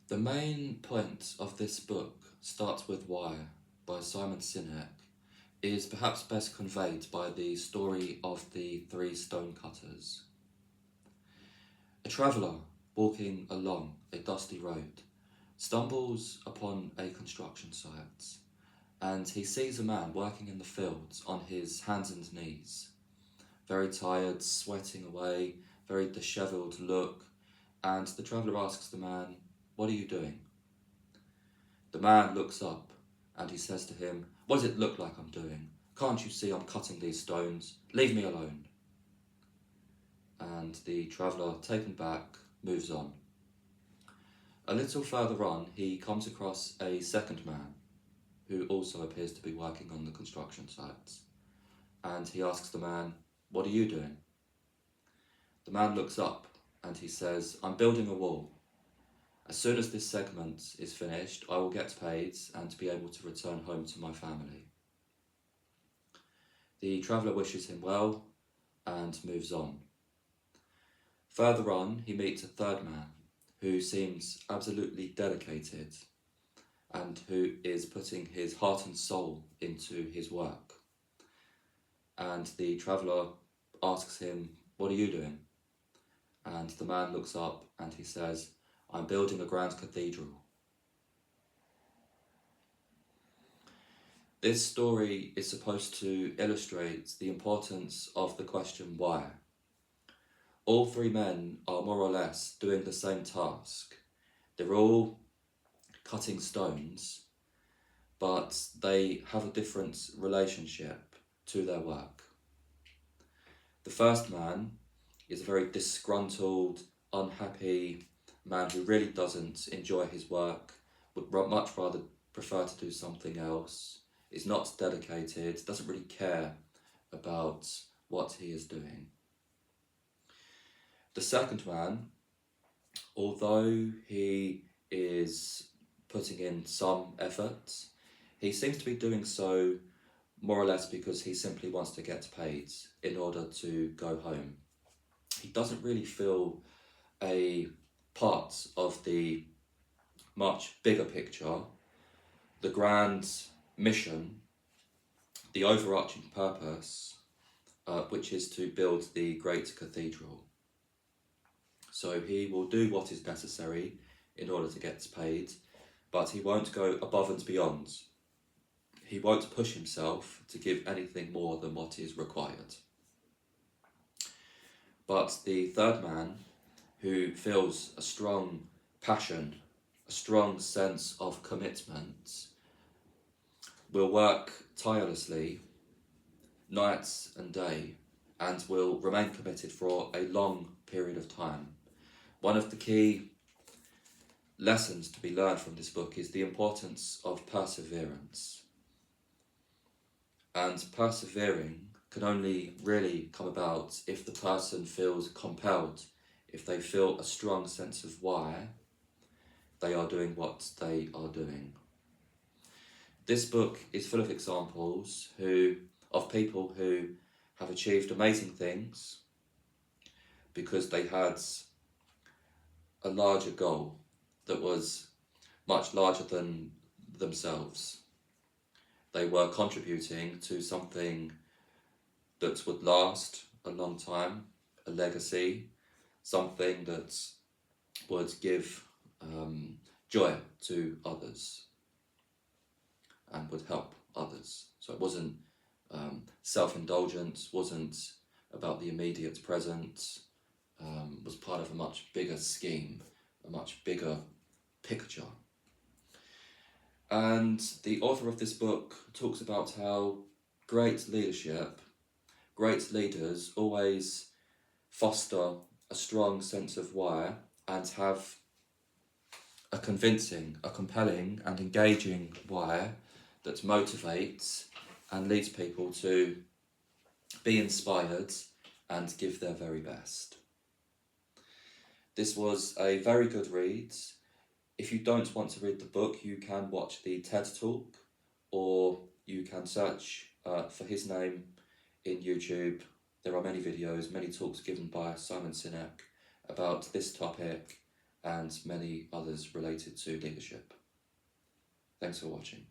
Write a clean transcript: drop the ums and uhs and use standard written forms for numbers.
The main point of this book, Starts With Why, by Simon Sinek, is perhaps best conveyed by the story of the three stonecutters. A traveller walking along a dusty road stumbles upon a construction site, and he sees a man working in the fields on his hands and knees, very tired, sweating away, very dishevelled look, and the traveller asks the man, "What are you doing?" The man looks up and he says to him, "What does it look like I'm doing? Can't you see I'm cutting these stones? Leave me alone." And the traveller, taken back, moves on. A little further on, he comes across a second man who also appears to be working on the construction site. And he asks the man, "What are you doing?" The man looks up and he says, "I'm building a wall. As soon as this segment is finished, I will get paid and be able to return home to my family." The traveller wishes him well and moves on. Further on, he meets a third man who seems absolutely dedicated and who is putting his heart and soul into his work. And the traveller asks him, "What are you doing?" And the man looks up and he says, "I'm building a grand cathedral." This story is supposed to illustrate the importance of the question why. All three men are more or less doing the same task. They're all cutting stones, but they have a different relationship to their work. The first man is a very disgruntled, unhappy man who really doesn't enjoy his work, would much rather prefer to do something else, is not dedicated, doesn't really care about what he is doing. The second man, although he is putting in some effort, he seems to be doing so more or less because he simply wants to get paid in order to go home. He doesn't really feel a part of the much bigger picture, the grand mission, the overarching purpose, which is to build the great cathedral. So he will do what is necessary in order to get paid, but he won't go above and beyond. He won't push himself to give anything more than what is required. But the third man, who feels a strong passion, a strong sense of commitment, will work tirelessly, night and day, and will remain committed for a long period of time. One of the key lessons to be learned from this book is the importance of perseverance. And persevering can only really come about if the person feels compelled, if they feel a strong sense of why they are doing what they are doing. This book is full of examples of people who have achieved amazing things because they had a larger goal that was much larger than themselves. They were contributing to something that would last a long time, a legacy, something that would give joy to others and would help others. So it wasn't self-indulgent, wasn't about the immediate present, was part of a much bigger scheme, a much bigger picture. And the author of this book talks about how great leadership, great leaders always foster a strong sense of why and have a convincing, a compelling and engaging why that motivates and leads people to be inspired and give their very best. This was a very good read. If you don't want to read the book, you can watch the TED Talk, or you can search for his name in YouTube. There are many videos, many talks given by Simon Sinek about this topic and many others related to leadership. Thanks for watching.